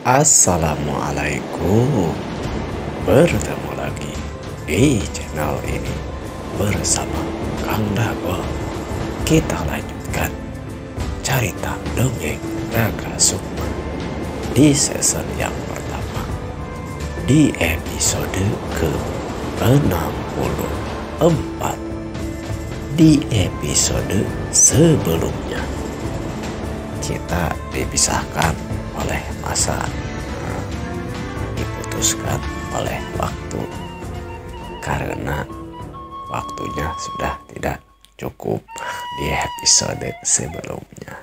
Assalamualaikum. Bertemu lagi di channel ini bersama Kang Dago. Kita lanjutkan cerita dongeng Naga Sukma di season yang pertama, di episode ke-64. Di episode sebelumnya kita dipisahkan oleh masa, diputuskan oleh waktu karena waktunya sudah tidak cukup. Di episode sebelumnya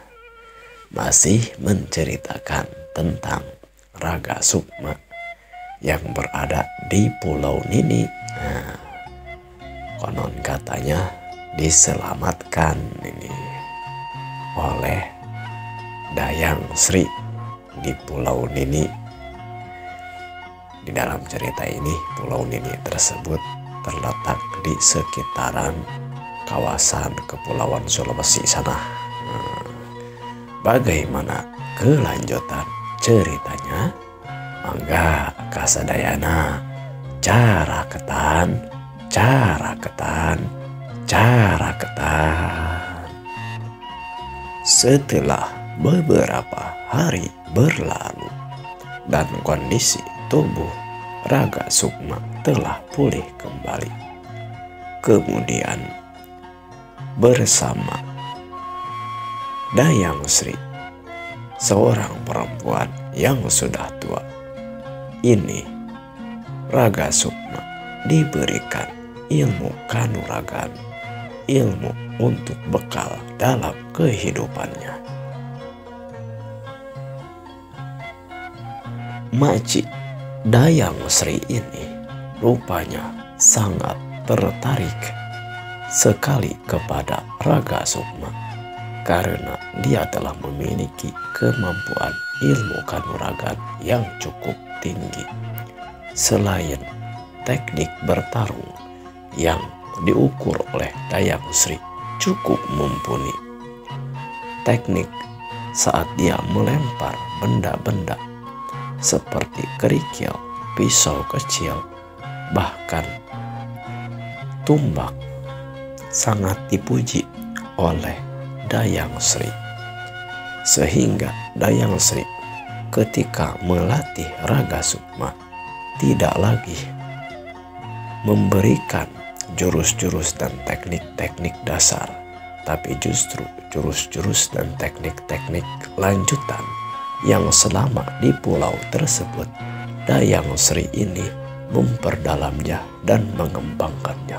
masih menceritakan tentang Raga Sukma yang berada di Pulau Nini. Konon katanya diselamatkan ini oleh Dayang Sri di Pulau Nini. Di dalam cerita ini, Pulau Nini tersebut terletak di sekitaran kawasan Kepulauan Sulawesi sana. Bagaimana kelanjutan ceritanya? Mangga kasadayana cara ketan. Setelah beberapa hari berlalu dan kondisi tubuh Raga Sukma telah pulih kembali, kemudian bersama Dayang Sri, seorang perempuan yang sudah tua, ini Raga Sukma diberikan ilmu kanuragan, ilmu untuk bekal dalam kehidupannya. Makcik Dayang Sri ini rupanya sangat tertarik sekali kepada Raga Sukma karena dia telah memiliki kemampuan ilmu kanuragan yang cukup tinggi. Selain teknik bertarung yang diukur oleh Dayang Sri cukup mumpuni, teknik saat dia melempar benda-benda seperti kerikil, pisau kecil, bahkan tumbak sangat dipuji oleh Dayang Sri. Sehingga Dayang Sri ketika melatih Raga Sukma tidak lagi memberikan jurus-jurus dan teknik-teknik dasar, tapi justru jurus-jurus dan teknik-teknik lanjutan yang selama di pulau tersebut Dayang Sri ini memperdalamnya dan mengembangkannya.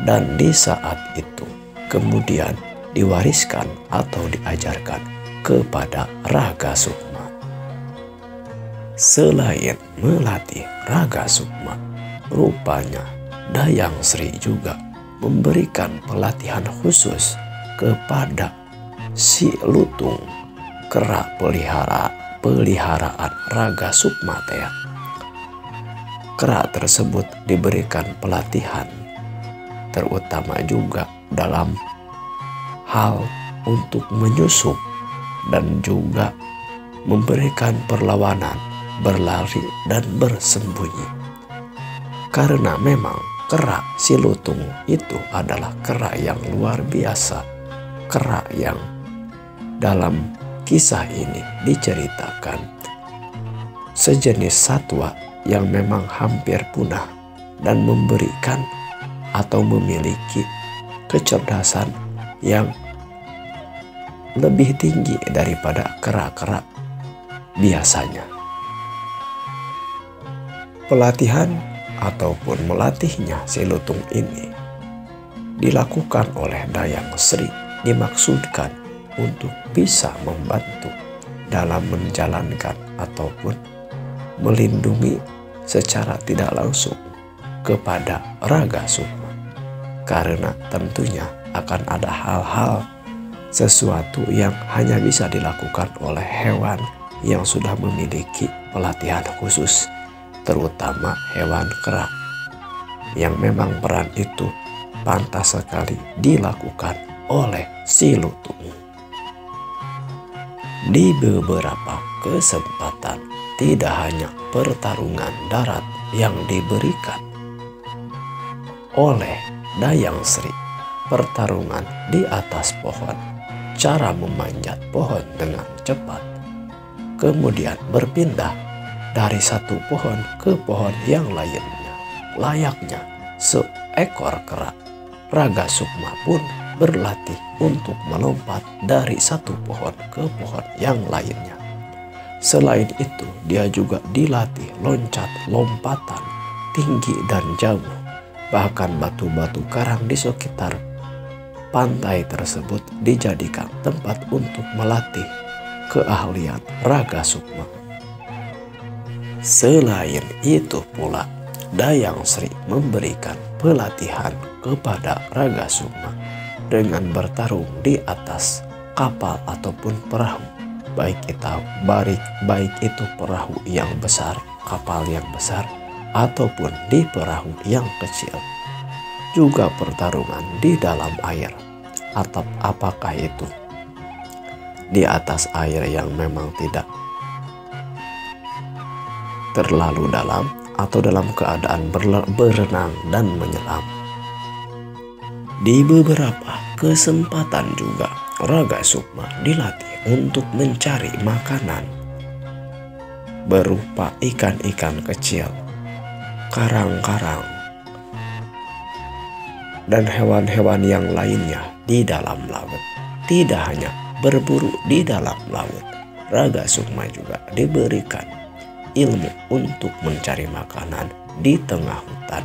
Dan di saat itu kemudian diwariskan atau diajarkan kepada Raga Sukma. Selain melatih Raga Sukma, rupanya Dayang Sri juga memberikan pelatihan khusus kepada si Lutung, kera peliharaan Raga Sukma teh. Kera tersebut diberikan pelatihan terutama juga dalam hal untuk menyusup dan juga memberikan perlawanan, berlari dan bersembunyi. Karena memang kera si Lutung itu adalah kera yang luar biasa, kera yang dalam kisah ini diceritakan sejenis satwa yang memang hampir punah dan memberikan atau memiliki kecerdasan yang lebih tinggi daripada kera-kera biasanya. Pelatihan ataupun melatihnya si Lutung ini dilakukan oleh Dayang Sri dimaksudkan untuk bisa membantu dalam menjalankan ataupun melindungi secara tidak langsung kepada Raga Sukma. Karena tentunya akan ada hal-hal sesuatu yang hanya bisa dilakukan oleh hewan yang sudah memiliki pelatihan khusus, terutama hewan kera, yang memang peran itu pantas sekali dilakukan oleh si Lutung. Di beberapa kesempatan tidak hanya pertarungan darat yang diberikan oleh Dayang Sri, pertarungan di atas pohon, cara memanjat pohon dengan cepat, kemudian berpindah dari satu pohon ke pohon yang lainnya, layaknya seekor kera. Raga Sukma pun berlatih untuk melompat dari satu pohon ke pohon yang lainnya. Selain itu, dia juga dilatih loncat-lompatan tinggi dan jauh. Bahkan batu-batu karang di sekitar pantai tersebut dijadikan tempat untuk melatih keahlian Raga Sukma. Selain itu pula, Dayang Sri memberikan pelatihan kepada Raga Sukma dengan bertarung di atas kapal ataupun perahu, baik itu perahu yang besar, kapal yang besar, ataupun di perahu yang kecil. Juga pertarungan di dalam air, atau apakah itu di atas air yang memang tidak terlalu dalam, atau dalam keadaan berenang dan menyelam. Di beberapa kesempatan juga Raga Sukma dilatih untuk mencari makanan berupa ikan-ikan kecil, karang-karang, dan hewan-hewan yang lainnya di dalam laut. Tidak hanya berburu di dalam laut, Raga Sukma juga diberikan ilmu untuk mencari makanan di tengah hutan,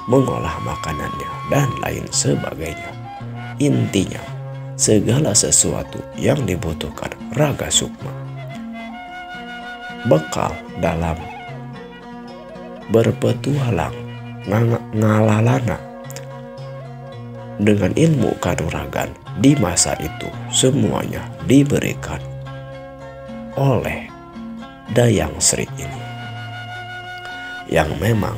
mengolah makanannya, dan lain sebagainya. Intinya, segala sesuatu yang dibutuhkan Raga Sukma, bekal dalam berpetualang ngalalana dengan ilmu kanuragan di masa itu, semuanya diberikan oleh Dayang Sri ini, yang memang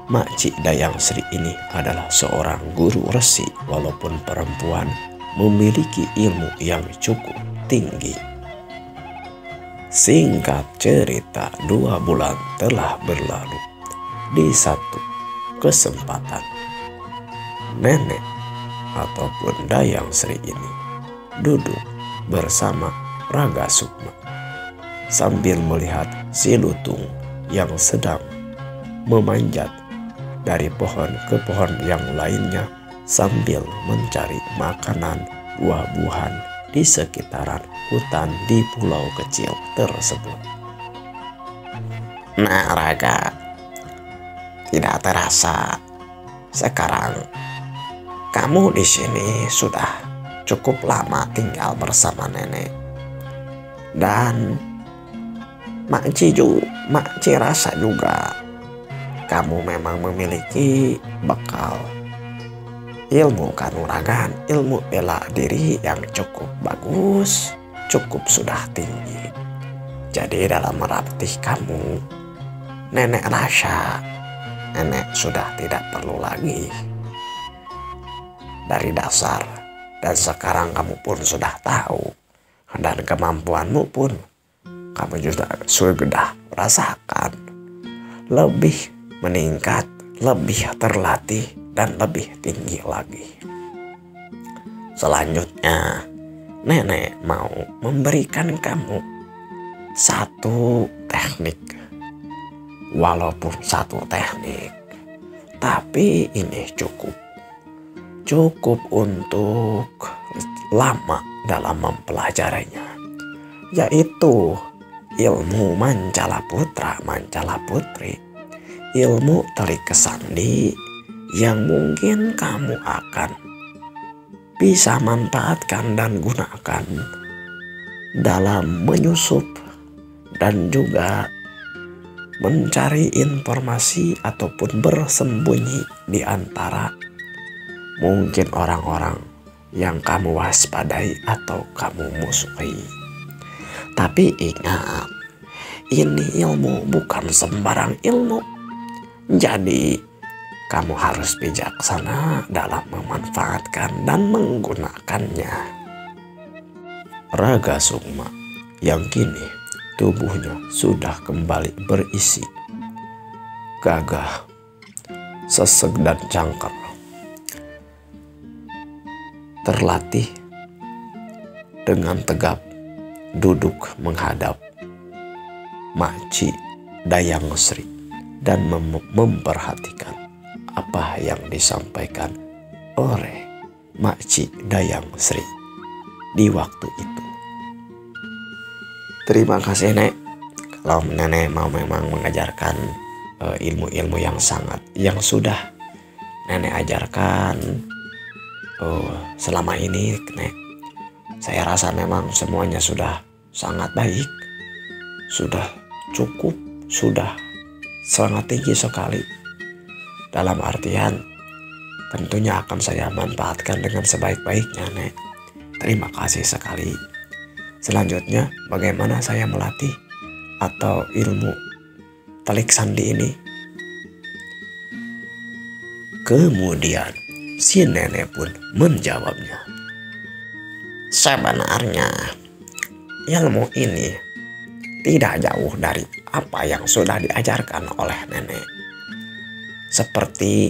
Makcik Dayang Sri ini adalah seorang guru resi, walaupun perempuan, memiliki ilmu yang cukup tinggi. Singkat cerita, 2 bulan telah berlalu. Di satu kesempatan, nenek ataupun Dayang Sri ini duduk bersama Raga Sukma sambil melihat si lutung yang sedang memanjat dari pohon ke pohon yang lainnya sambil mencari makanan buah-buahan di sekitaran hutan di pulau kecil tersebut. Nah, Raga, tidak terasa sekarang kamu di sini sudah cukup lama tinggal bersama nenek, dan Makci rasa juga kamu memang memiliki bekal ilmu kanuragan, ilmu bela diri yang cukup bagus, cukup sudah tinggi. Jadi dalam melatih kamu, nenek rasa nenek sudah tidak perlu lagi dari dasar, dan sekarang kamu pun sudah tahu, dan kemampuanmu pun kamu juga sudah rasakan lebih meningkat, lebih terlatih, dan lebih tinggi lagi. Selanjutnya, nenek mau memberikan kamu satu teknik. Walaupun satu teknik, tapi ini cukup untuk lama dalam mempelajarinya, yaitu ilmu Mancala Putra, Mancala Putri, ilmu telik kesandi yang mungkin kamu akan bisa manfaatkan dan gunakan dalam menyusup dan juga mencari informasi ataupun bersembunyi di antara mungkin orang-orang yang kamu waspadai atau kamu musuhi. Tapi ingat, ini ilmu bukan sembarang ilmu. Jadi, kamu harus bijaksana dalam memanfaatkan dan menggunakannya. Raga Sukma yang kini tubuhnya sudah kembali berisi, gagah, seseg dan cangker. Terlatih dengan tegap duduk menghadap Makci Dayang Sri dan memperhatikan apa yang disampaikan oleh Makci Dayang Sri di waktu itu. Terima kasih, Nek. Kalau Nenek mau memang mengajarkan ilmu-ilmu yang sudah Nenek ajarkan selama ini, Nek, saya rasa memang semuanya sudah sangat baik, sudah cukup, sudah sangat tinggi sekali. Dalam artian tentunya akan saya manfaatkan dengan sebaik-baiknya, Nek. Terima kasih sekali. Selanjutnya, bagaimana saya melatih atau ilmu telik sandi ini? Kemudian si nenek pun menjawabnya, sebenarnya ilmu ini tidak jauh dari apa yang sudah diajarkan oleh nenek. Seperti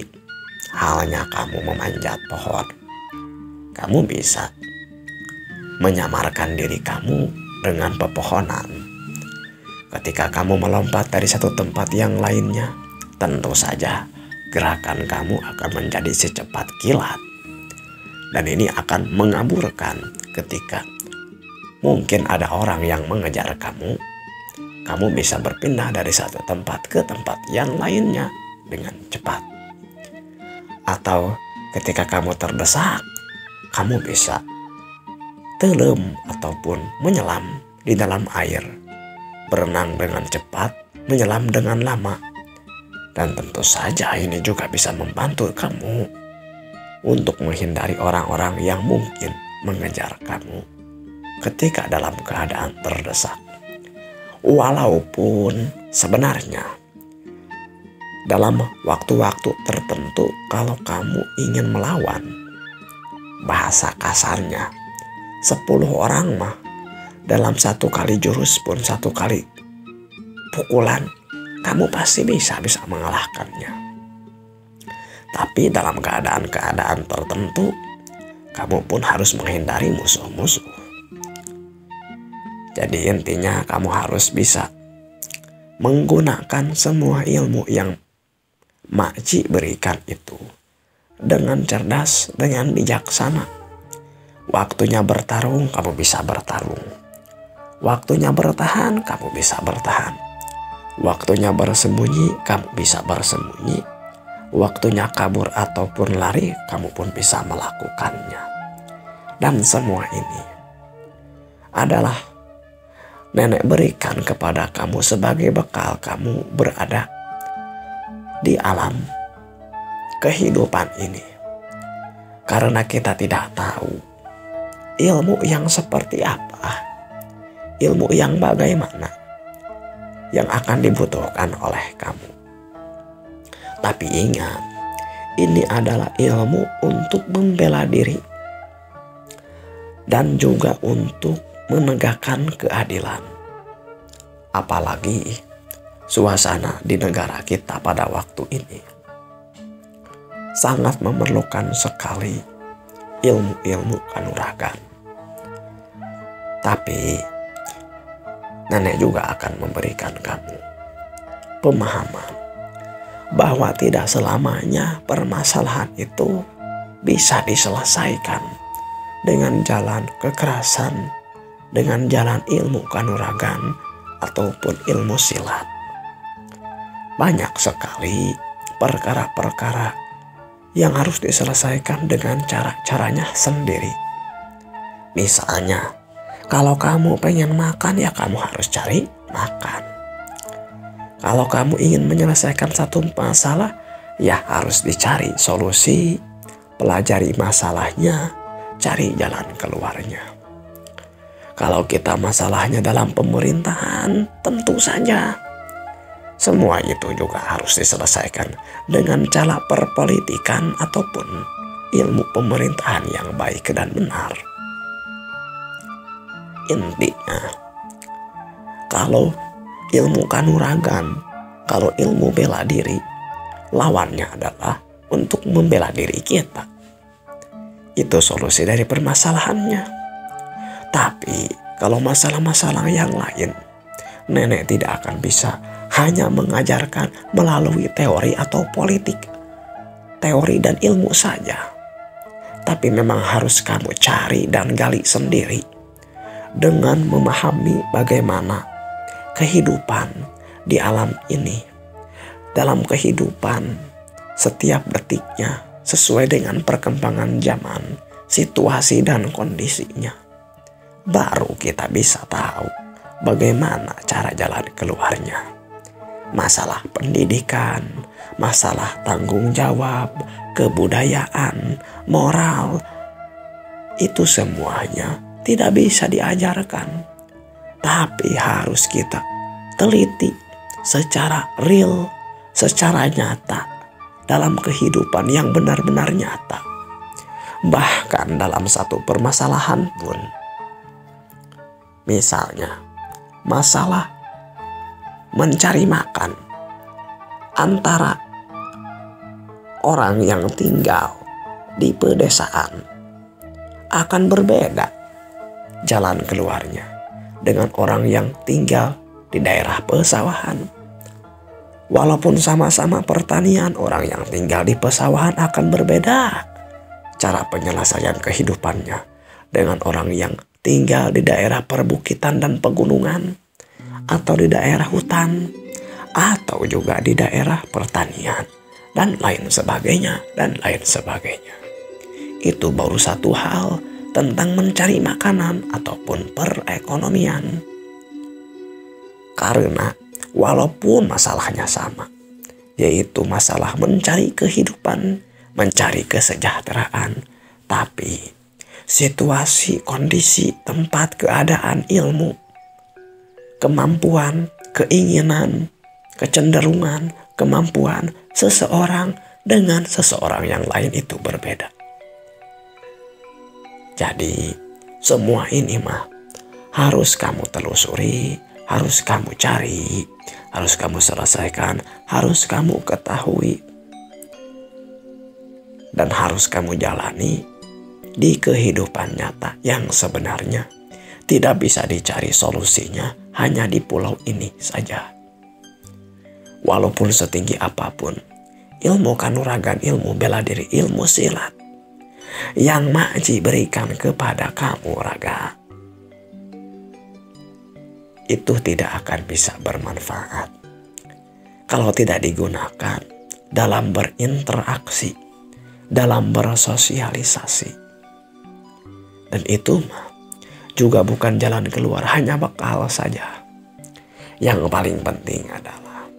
halnya kamu memanjat pohon, kamu bisa menyamarkan diri kamu dengan pepohonan. Ketika kamu melompat dari satu tempat yang lainnya, tentu saja gerakan kamu akan menjadi secepat kilat. Dan ini akan mengaburkan ketika mungkin ada orang yang mengejar kamu. Kamu bisa berpindah dari satu tempat ke tempat yang lainnya dengan cepat. Atau ketika kamu terdesak, kamu bisa tenggelam ataupun menyelam di dalam air, berenang dengan cepat, menyelam dengan lama. Dan tentu saja ini juga bisa membantu kamu untuk menghindari orang-orang yang mungkin mengejar kamu ketika dalam keadaan terdesak. Walaupun sebenarnya dalam waktu-waktu tertentu kalau kamu ingin melawan, bahasa kasarnya 10 orang mah dalam satu kali jurus pun, satu kali pukulan, kamu pasti bisa mengalahkannya. Tapi dalam keadaan-keadaan tertentu, kamu pun harus menghindari musuh-musuh. Jadi intinya kamu harus bisa menggunakan semua ilmu yang Makci berikan itu dengan cerdas, dengan bijaksana. Waktunya bertarung, kamu bisa bertarung. Waktunya bertahan, kamu bisa bertahan. Waktunya bersembunyi, kamu bisa bersembunyi. Waktunya kabur ataupun lari, kamu pun bisa melakukannya. Dan semua ini adalah nenek berikan kepada kamu sebagai bekal kamu berada di alam kehidupan ini. Karena kita tidak tahu ilmu yang seperti apa, ilmu yang bagaimana yang akan dibutuhkan oleh kamu. Tapi ingat, ini adalah ilmu untuk membela diri dan juga untuk menegakkan keadilan. Apalagi suasana di negara kita pada waktu ini sangat memerlukan sekali ilmu-ilmu kanuragan. Tapi nenek juga akan memberikan kamu pemahaman bahwa tidak selamanya permasalahan itu bisa diselesaikan dengan jalan kekerasan, dengan jalan ilmu kanuragan ataupun ilmu silat. Banyak sekali perkara-perkara yang harus diselesaikan dengan cara-caranya sendiri. Misalnya, kalau kamu pengen makan, ya kamu harus cari makan. Kalau kamu ingin menyelesaikan satu masalah, ya harus dicari solusi, pelajari masalahnya, cari jalan keluarnya. Kalau kita masalahnya dalam pemerintahan, tentu saja semua itu juga harus diselesaikan dengan cara perpolitikan ataupun ilmu pemerintahan yang baik dan benar. Intinya, Kalau ilmu kanuragan, kalau ilmu bela diri, lawannya adalah untuk membela diri kita. Itu solusi dari permasalahannya. Tapi kalau masalah-masalah yang lain, nenek tidak akan bisa hanya mengajarkan melalui teori atau politik, teori dan ilmu saja. Tapi memang harus kamu cari dan gali sendiri dengan memahami bagaimana kehidupan di alam ini. Dalam kehidupan setiap detiknya sesuai dengan perkembangan zaman, situasi dan kondisinya. Baru kita bisa tahu bagaimana cara jalan keluarnya. Masalah pendidikan, masalah tanggung jawab, kebudayaan, moral, itu semuanya tidak bisa diajarkan. Tapi harus kita teliti secara real, secara nyata, dalam kehidupan yang benar-benar nyata. Bahkan dalam satu permasalahan pun, misalnya masalah mencari makan antara orang yang tinggal di pedesaan, akan berbeda jalan keluarnya dengan orang yang tinggal di daerah pesawahan. Walaupun sama-sama pertanian, orang yang tinggal di pesawahan akan berbeda cara penyelesaian kehidupannya dengan orang yang tinggal di daerah perbukitan dan pegunungan, atau di daerah hutan, atau juga di daerah pertanian, dan lain sebagainya, dan lain sebagainya. Itu baru satu hal tentang mencari makanan ataupun perekonomian. Karena walaupun masalahnya sama, yaitu masalah mencari kehidupan, mencari kesejahteraan, tapi situasi, kondisi, tempat, keadaan, ilmu, kemampuan, keinginan, kecenderungan, kemampuan seseorang dengan seseorang yang lain itu berbeda. Jadi semua ini mah harus kamu telusuri, harus kamu cari, harus kamu selesaikan, harus kamu ketahui, dan harus kamu jalani di kehidupan nyata yang sebenarnya tidak bisa dicari solusinya hanya di pulau ini saja. Walaupun setinggi apapun ilmu kanuragan, ilmu bela diri, ilmu silat yang Makji berikan kepada kamu, Raga, itu tidak akan bisa bermanfaat kalau tidak digunakan dalam berinteraksi, dalam bersosialisasi. Dan itu juga bukan jalan keluar, hanya bekal saja. Yang paling penting adalah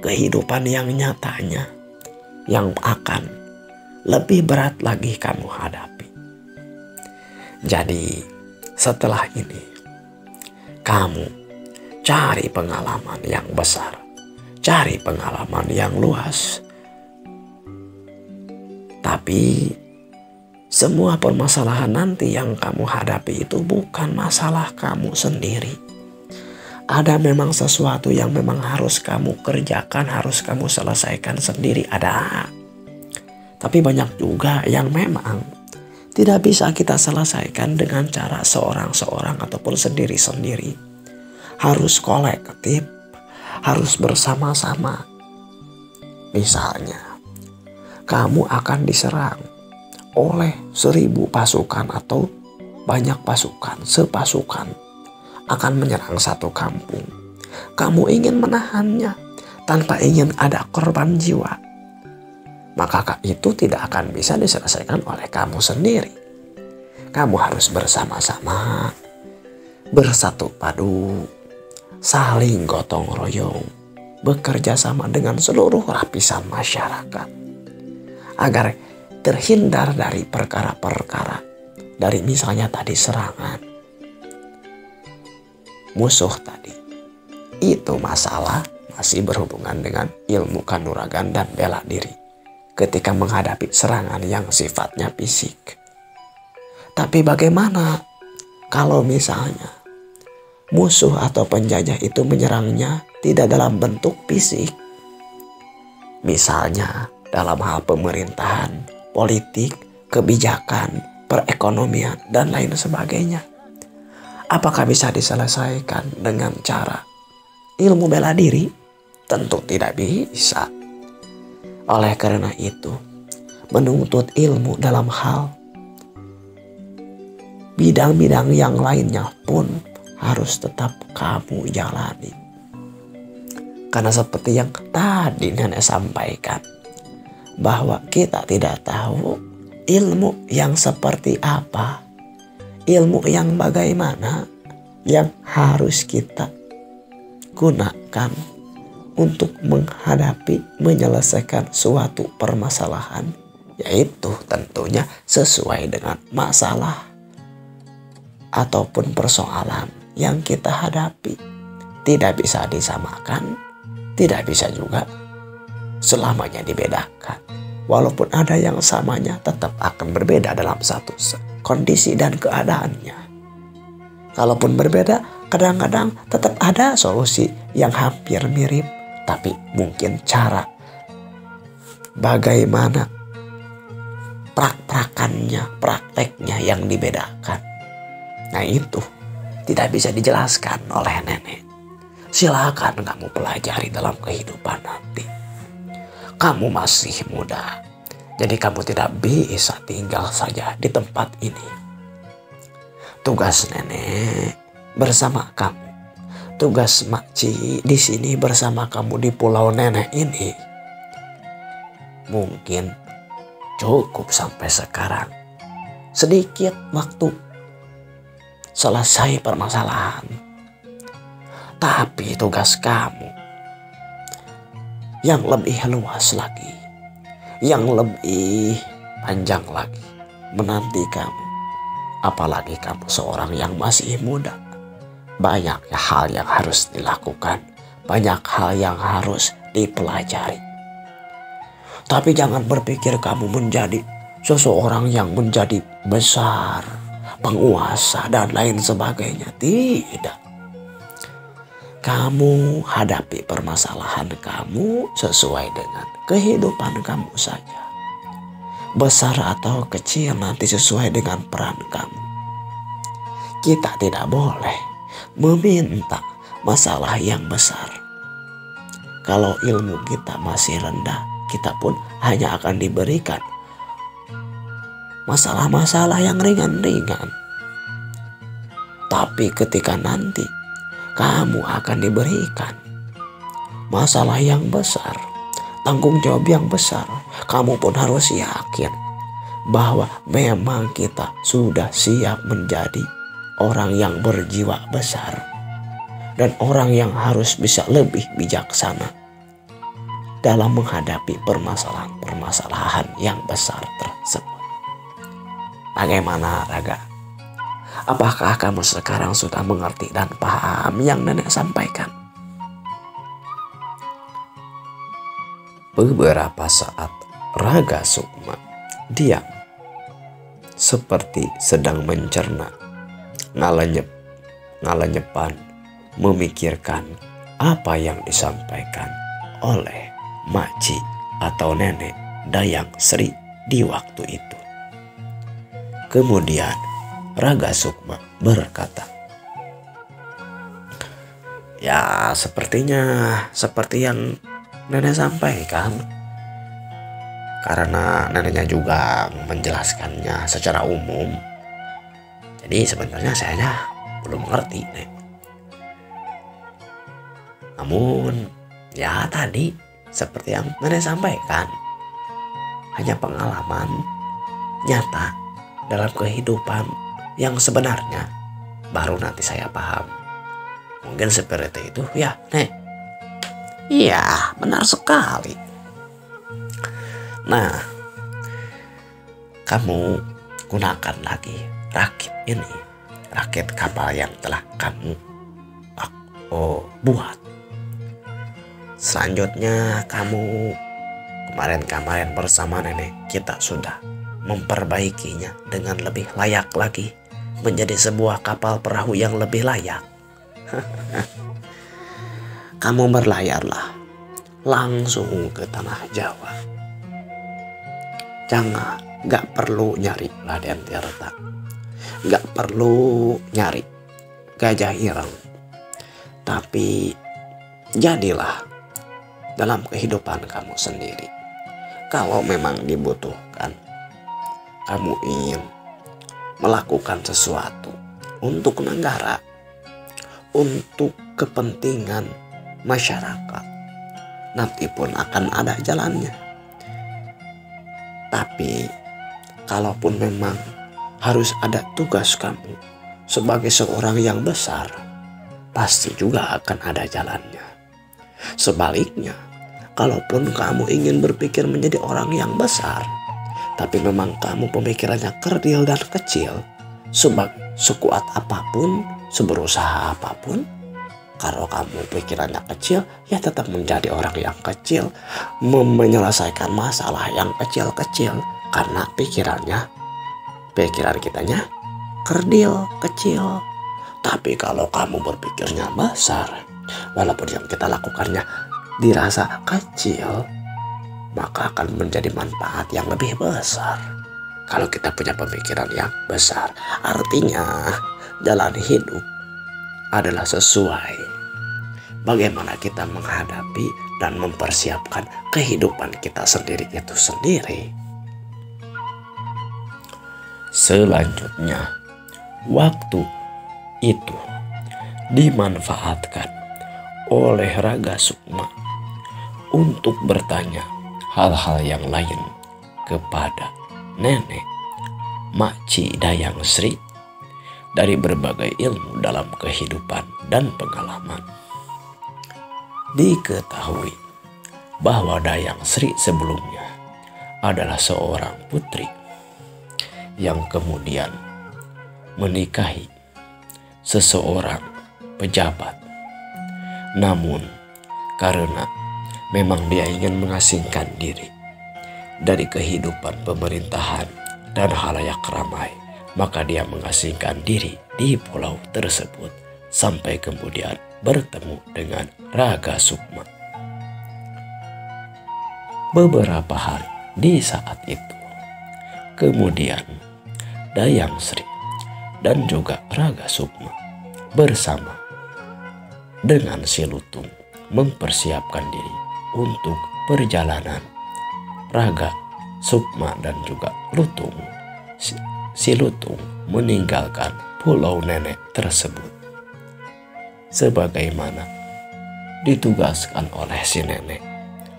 kehidupan yang nyatanya, yang akan lebih berat lagi kamu hadapi. Jadi setelah ini kamu cari pengalaman yang besar, cari pengalaman yang luas. Tapi semua permasalahan nanti yang kamu hadapi itu bukan masalah kamu sendiri. Ada memang sesuatu yang memang harus kamu kerjakan, harus kamu selesaikan sendiri, ada. Tapi banyak juga yang memang tidak bisa kita selesaikan dengan cara seorang-seorang ataupun sendiri-sendiri. Harus kolektif, harus bersama-sama. Misalnya, kamu akan diserang oleh 1000 pasukan atau banyak pasukan, sepasukan akan menyerang satu kampung. Kamu ingin menahannya tanpa ingin ada korban jiwa, maka itu tidak akan bisa diselesaikan oleh kamu sendiri. Kamu harus bersama-sama, bersatu padu, saling gotong royong, bekerja sama dengan seluruh lapisan masyarakat agar terhindar dari perkara-perkara, dari misalnya tadi serangan musuh tadi. Itu masalah masih berhubungan dengan ilmu kanuragan dan bela diri ketika menghadapi serangan yang sifatnya fisik. Tapi bagaimana kalau misalnya musuh atau penjajah itu menyerangnya tidak dalam bentuk fisik. Misalnya dalam hal pemerintahan, politik, kebijakan, perekonomian, dan lain sebagainya. Apakah bisa diselesaikan dengan cara ilmu bela diri? Tentu tidak bisa. Oleh karena itu, menuntut ilmu dalam hal bidang-bidang yang lainnya pun harus tetap kamu jalani. Karena seperti yang tadi nenek sampaikan, bahwa kita tidak tahu ilmu yang seperti apa, ilmu yang bagaimana yang harus kita gunakan untuk menghadapi, menyelesaikan suatu permasalahan, yaitu tentunya sesuai dengan masalah ataupun persoalan yang kita hadapi. Tidak bisa disamakan, tidak bisa juga selamanya dibedakan. Walaupun ada yang samanya, tetap akan berbeda dalam satu kondisi dan keadaannya. Kalaupun berbeda, kadang-kadang tetap ada solusi yang hampir mirip, tapi mungkin cara bagaimana prakteknya yang dibedakan. Nah, itu tidak bisa dijelaskan oleh nenek. Silakan kamu pelajari dalam kehidupan nanti. Kamu masih muda, jadi kamu tidak bisa tinggal saja di tempat ini. Tugas nenek bersama kamu, tugas makci di sini bersama kamu di pulau nenek ini, mungkin cukup sampai sekarang. Sedikit waktu selesai permasalahan. Tapi tugas kamu yang lebih luas lagi, yang lebih panjang lagi menanti kamu. Apalagi kamu seorang yang masih muda. Banyak hal yang harus dilakukan, banyak hal yang harus dipelajari. Tapi jangan berpikir kamu menjadi seseorang yang menjadi besar, penguasa dan lain sebagainya. Tidak. Kamu hadapi permasalahan kamu sesuai dengan kehidupan kamu saja. Besar atau kecil nanti sesuai dengan peran kamu. Kita tidak boleh meminta masalah yang besar. Kalau ilmu kita masih rendah, kita pun hanya akan diberikan masalah-masalah yang ringan-ringan. Tapi ketika nanti kamu akan diberikan masalah yang besar, tanggung jawab yang besar, kamu pun harus yakin bahwa memang kita sudah siap menjadi orang yang berjiwa besar dan orang yang harus bisa lebih bijaksana dalam menghadapi permasalahan-permasalahan yang besar tersebut. Bagaimana, Raga? Apakah kamu sekarang sudah mengerti dan paham yang nenek sampaikan? Beberapa saat Raga Sukma diam, seperti sedang mencerna, ngalenyepan, memikirkan apa yang disampaikan oleh makci atau nenek Dayang Sri di waktu itu. Kemudian Raga Sukma berkata, "Ya, sepertinya seperti yang nenek sampaikan. Karena neneknya juga menjelaskannya secara umum. Jadi sebenarnya saya belum ngerti, Nek. Namun, ya tadi seperti yang nenek sampaikan, hanya pengalaman nyata dalam kehidupan yang sebenarnya baru nanti saya paham. Mungkin seperti itu ya, Nek." "Iya, benar sekali. Nah, kamu gunakan lagi rakit ini, rakit kapal yang telah kamu buat. Selanjutnya kamu kemarin bersama nenek kita sudah memperbaikinya dengan lebih layak lagi, menjadi sebuah kapal perahu yang lebih layak. Kamu berlayarlah langsung ke tanah Jawa. Jangan, gak perlu nyari Raden Tirta, gak perlu nyari Gajah Ireng, tapi jadilah dalam kehidupan kamu sendiri. Kalau memang dibutuhkan, kamu ingin melakukan sesuatu untuk negara, untuk kepentingan masyarakat, nanti pun akan ada jalannya. Tapi kalaupun memang harus ada tugas kamu sebagai seorang yang besar, pasti juga akan ada jalannya. Sebaliknya, kalaupun kamu ingin berpikir menjadi orang yang besar, tapi memang kamu pemikirannya kerdil dan kecil, sekuat apapun, seberusaha apapun, kalau kamu pikirannya kecil, ya tetap menjadi orang yang kecil, menyelesaikan masalah yang kecil-kecil, karena pikiran kitanya kerdil, kecil. Tapi kalau kamu berpikirnya besar, walaupun yang kita lakukannya dirasa kecil, maka akan menjadi manfaat yang lebih besar. Kalau kita punya pemikiran yang besar, artinya jalan hidup adalah sesuai bagaimana kita menghadapi dan mempersiapkan kehidupan kita sendiri itu sendiri. Selanjutnya, waktu itu dimanfaatkan oleh Raga Sukma untuk bertanya hal-hal yang lain kepada nenek Makci Dayang Sri dari berbagai ilmu dalam kehidupan dan pengalaman. Diketahui bahwa Dayang Sri sebelumnya adalah seorang putri yang kemudian menikahi seseorang pejabat. Namun karena memang dia ingin mengasingkan diri dari kehidupan pemerintahan dan halayak ramai, maka dia mengasingkan diri di pulau tersebut sampai kemudian bertemu dengan Raga Sukma. Beberapa hari di saat itu, kemudian Dayang Sri dan juga Raga Sukma bersama dengan Si Lutung mempersiapkan diri untuk perjalanan. Raga Sukma dan juga Lutung, Si Lutung meninggalkan pulau nenek tersebut sebagaimana ditugaskan oleh si nenek.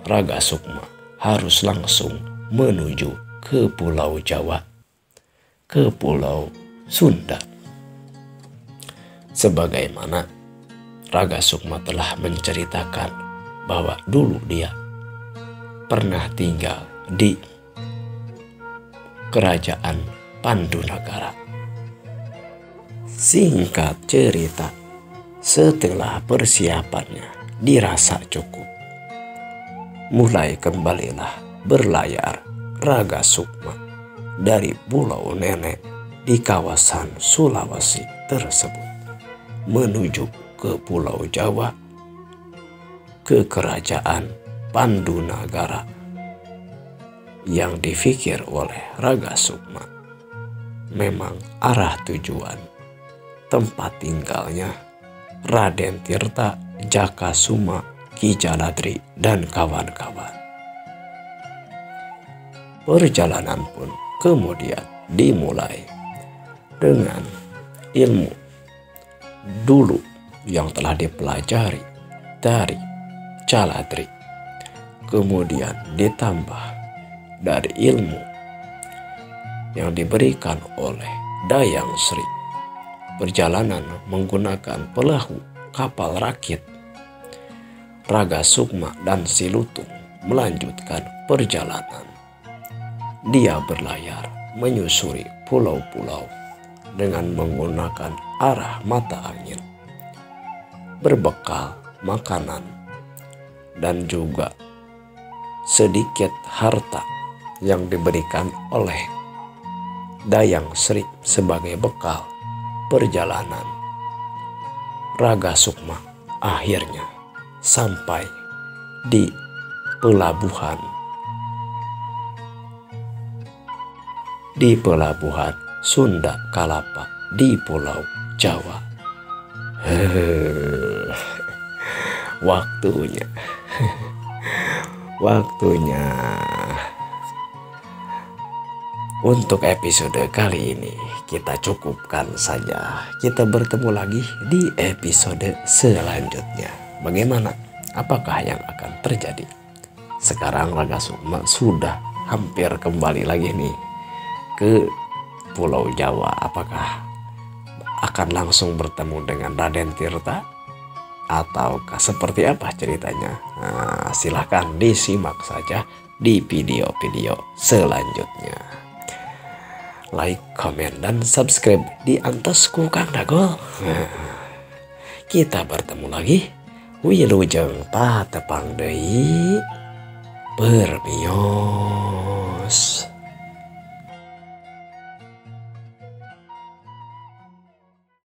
Raga Sukma harus langsung menuju ke Pulau Jawa, ke Pulau Sunda. Sebagaimana Raga Sukma telah menceritakan bahwa dulu dia pernah tinggal di kerajaan Pandunagara. Singkat cerita, setelah persiapannya dirasa cukup, mulai kembalilah berlayar Raga Sukma dari pulau nenek di kawasan Sulawesi tersebut menuju ke Pulau Jawa, ke kerajaan Pandunagara yang dipikir oleh Raga Sukma. Memang arah tujuan tempat tinggalnya Raden Tirta, Jakasuma, Ki Jaladri, dan kawan-kawan. Perjalanan pun kemudian dimulai dengan ilmu dulu yang telah dipelajari dari Jaladri, kemudian ditambah dari ilmu yang diberikan oleh Dayang Sri. Perjalanan menggunakan perahu kapal rakit. Raga Sukma dan Si Lutung melanjutkan perjalanan. Dia berlayar menyusuri pulau-pulau dengan menggunakan arah mata angin, berbekal makanan dan juga sedikit harta yang diberikan oleh Dayang Sri sebagai bekal perjalanan. Raga Sukma akhirnya sampai di pelabuhan Sunda Kalapa di Pulau Jawa. Waktunya untuk episode kali ini kita cukupkan saja. Kita bertemu lagi di episode selanjutnya. Bagaimana? Apakah yang akan terjadi? Sekarang Raga Sukma sudah hampir kembali lagi nih ke Pulau Jawa. Apakah akan langsung bertemu dengan Raden Tirta? Ataukah seperti apa ceritanya? Nah, silahkan disimak saja di video-video selanjutnya. Like, komen, dan subscribe di Antosku Kang Dagol. Kita bertemu lagi. Wilujeng patepang deui. Permio.